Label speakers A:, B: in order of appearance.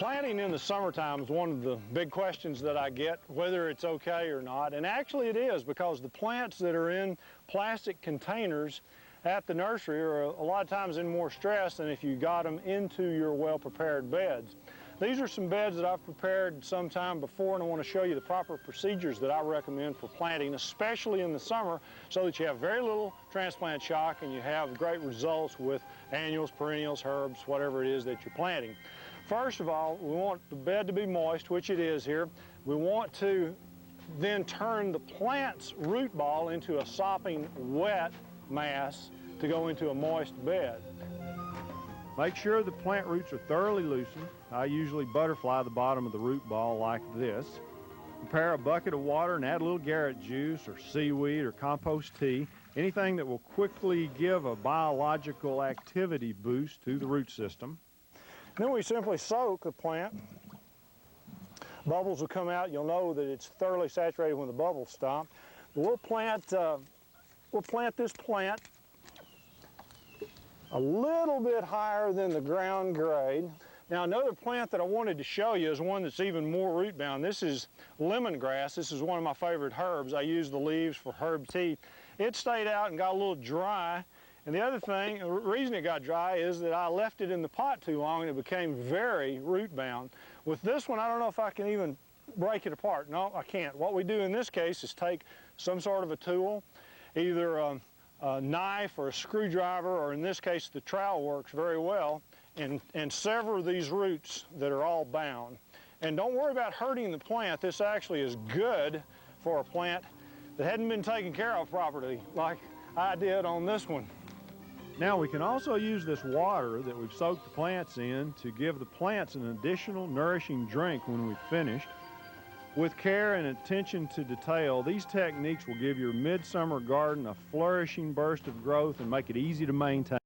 A: Planting in the summertime is one of the big questions that I get, whether it's okay or not. And actually it is, because the plants that are in plastic containers at the nursery are a lot of times in more stress than if you got them into your well-prepared beds. These are some beds that I've prepared some time before, and I want to show you the proper procedures that I recommend for planting, especially in the summer, so that you have very little transplant shock and you have great results with annuals, perennials, herbs, whatever it is that you're planting. First of all, we want the bed to be moist, which it is here. We want to then turn the plant's root ball into a sopping wet mass to go into a moist bed. Make sure the plant roots are thoroughly loosened. I usually butterfly the bottom of the root ball like this. Prepare a bucket of water and add a little Garrett juice or seaweed or compost tea, anything that will quickly give a biological activity boost to the root system. Then we simply soak the plant. Bubbles will come out. You'll know that it's thoroughly saturated when the bubbles stop. We'll plant this plant a little bit higher than the ground grade. Now, another plant that I wanted to show you is one that's even more root bound. This is lemongrass. This is one of my favorite herbs. I use the leaves for herb tea. It stayed out and got a little dry. And the other thing, the reason it got dry is that I left it in the pot too long and it became very root bound. With this one, I don't know if I can even break it apart. No, I can't. What we do in this case is take some sort of a tool, either a knife or a screwdriver, or in this case the trowel works very well, and sever these roots that are all bound. And don't worry about hurting the plant. This actually is good for a plant that hadn't been taken care of properly, like I did on this one. Now we can also use this water that we've soaked the plants in to give the plants an additional nourishing drink when we've finished. With care and attention to detail, these techniques will give your midsummer garden a flourishing burst of growth and make it easy to maintain.